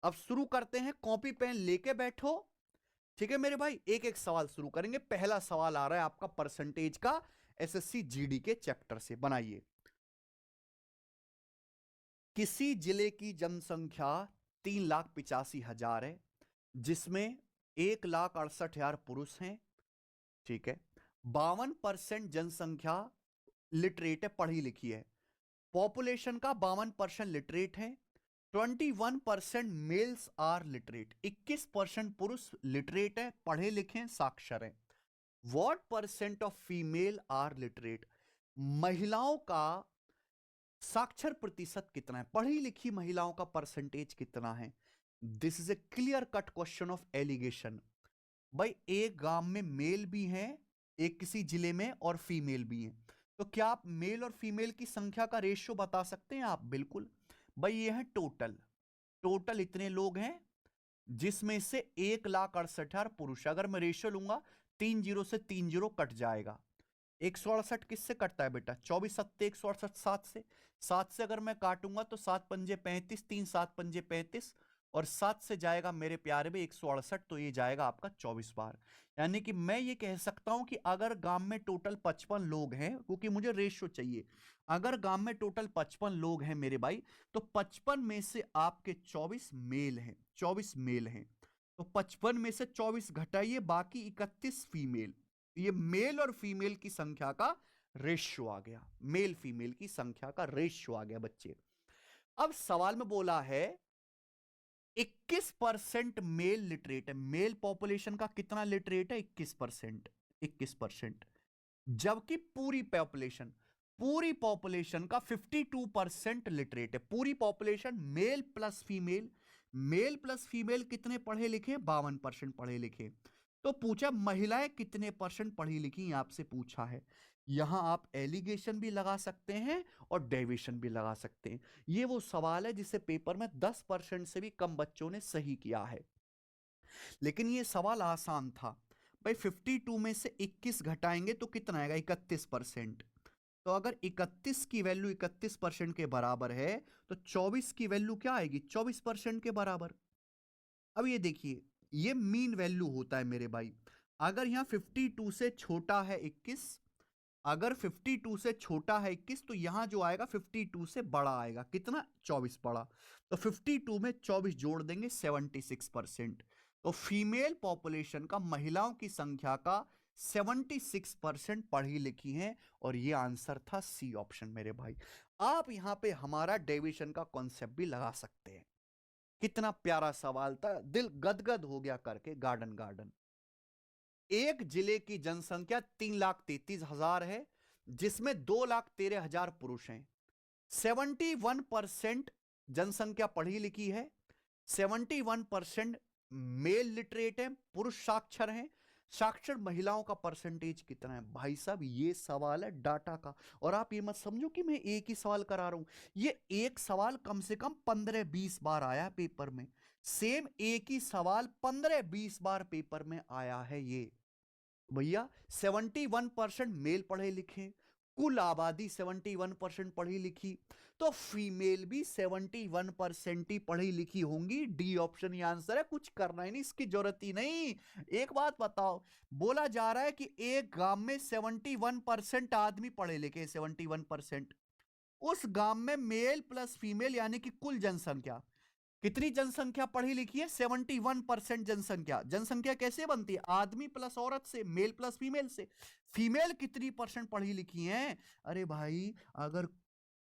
अब शुरू करते हैं, कॉपी पेन लेके बैठो। ठीक है मेरे भाई, एक एक सवाल शुरू करेंगे। पहला सवाल आ रहा है आपका परसेंटेज का, एसएससी जीडी के चैप्टर से। बनाइए। किसी जिले की जनसंख्या 3,85,000 है, जिसमें 1,68,000 पुरुष हैं। ठीक है। 52% जनसंख्या लिटरेट है, पढ़ी लिखी है। पॉपुलेशन का 52% लिटरेट है। 21% मेल्स आर लिटरेट, 21% पुरुष लिटरेट है, पढ़े लिखे साक्षर हैं। What percent of female are literate, महिलाओं का साक्षर प्रतिशत कितना है, पढ़ी लिखी महिलाओं का परसेंटेज कितना है। This is a clear cut question of allegation. भाई एक गांव में मेल भी हैं, एक किसी जिले में, और फीमेल भी हैं, तो क्या आप मेल और फीमेल की संख्या का रेशियो बता सकते हैं आप? बिल्कुल। भाई ये है टोटल, टोटल इतने लोग हैं, जिसमें से 1,68,000 पुरुष। अगर मैं रेशियो लूंगा, 3 0 से 3 0 कट जाएगा। 168 किससे कटता है बेटा? 24 सत्ते 168, 7 से। 7 से अगर मैं काटूंगा तो 7 पंजे 35, 3 7 पंजे 35, और 7 से जाएगा मेरे प्यारे में 168, तो ये जाएगा आपका 24 बार। यानी कि मैं ये कह सकता हूं कि अगर गांव में टोटल 55 लोग हैं, क्योंकि मुझे रेशियो चाहिए, अगर गांव में टोटल 55 लोग हैं मेरे भाई, तो 55 में से आपके 24 मेल हैं, 24 मेल हैं। तो 55 में से 24 घटाइए, बाकी 31 फीमेल। ये मेल और फीमेल की संख्या का रेशियो आ गया, मेल फीमेल की संख्या का रेशियो आ गया बच्चे। अब सवाल में बोला है 21% मेल लिटरेट है, मेल पॉपुलेशन का कितना लिटरेट है? 21%। 21%, जबकि पूरी पॉपुलेशन का 52% लिटरेट है। पूरी population male plus female, male plus female कितने पढ़े लिखे? 52% पढ़े लिखे। तो पूछा महिलाएं कितने परसेंट पढ़ी लिखी, आपसे पूछा है। यहां आप एलिगेशन भी लगा सकते हैं और डेविएशन भी लगा सकते हैं। ये वो सवाल है जिसे पेपर में 10% से भी कम बच्चों ने सही किया है, लेकिन ये सवाल आसान था। भाई 52 में से 21 घटाएंगे तो कितना आएगा? 31%। तो अगर 31 की वैल्यू 31% के बराबर है, तो 24 की वैल्यू क्या आएगी? 24% के बराबर। अब ये देखिए, ये मीन वैल्यू होता है मेरे भाई। अगर यहां 52 से छोटा है 21, अगर 52 से छोटा है 21, तो यहां जो आएगा 52 से बड़ा आएगा। कितना? 24 बड़ा। तो 52 में 24 जोड़ देंगे, 76%। तो फीमेल पॉपुलेशन का, महिलाओं की संख्या का 76% पढ़ी लिखी हैं, और ये आंसर था सी ऑप्शन मेरे भाई। आप यहां पे हमारा डेविएशन का कॉन्सेप्ट भी लगा सकते हैं। कितना प्यारा सवाल था, दिल गदगद हो गया करके। गार्डन गार्डन, एक जिले की जनसंख्या 3,33,000 है, जिसमें 2,13,000 पुरुष हैं। 71% जनसंख्या पढ़ी लिखी है, 71% मेल लिटरेट है, पुरुष साक्षर हैं। साक्षर महिलाओं का परसेंटेज कितना है? भाई साहब ये सवाल है डाटा का। और आप ये मत समझो कि मैं एक ही सवाल करा रहा हूं, ये एक सवाल कम से कम 15-20 बार आया है पेपर में। सेम एक ही सवाल 15-20 बार पेपर में आया है ये। भैया 71% मेल पढ़े लिखे, कुल आबादी 71% पढ़ी लिखी, तो फीमेल भी 71% ही पढ़ी लिखी होंगी। डी ऑप्शन ही आंसर है, कुछ करना ही नहीं, इसकी जरूरत ही नहीं। एक बात बताओ, बोला जा रहा है कि एक गांव में 71% आदमी पढ़े लिखे, 71%। उस गांव में मेल प्लस फीमेल यानी कि कुल जनसंख्या, कितनी जनसंख्या पढ़ी लिखी है? 71% जनसंख्या। जनसंख्या कैसे बनती है? आदमी प्लस औरत से, मेल प्लस फीमेल से। फीमेल कितनी परसेंट पढ़ी लिखी हैं? अरे भाई, अगर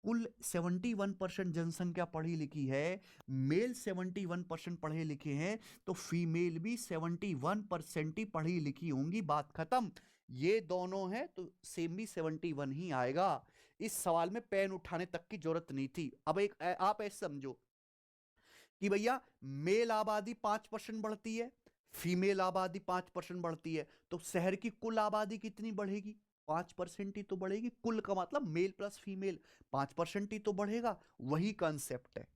कुल 71% जनसंख्या पढ़ी लिखी है, मेल 71% पढ़े लिखे हैं, तो फीमेल भी 71% ही पढ़ी लिखी होंगी। बात खत्म। ये दोनों है तो सेम भी 71 ही आएगा। इस सवाल में पेन उठाने तक की जरूरत नहीं थी। अब एक आप ऐसे समझो कि भैया मेल आबादी 5% बढ़ती है, फीमेल आबादी 5% बढ़ती है, तो शहर की कुल आबादी कितनी बढ़ेगी? 5% ही तो बढ़ेगी। कुल का मतलब मेल प्लस फीमेल, 5% ही तो बढ़ेगा। वही कंसेप्ट है।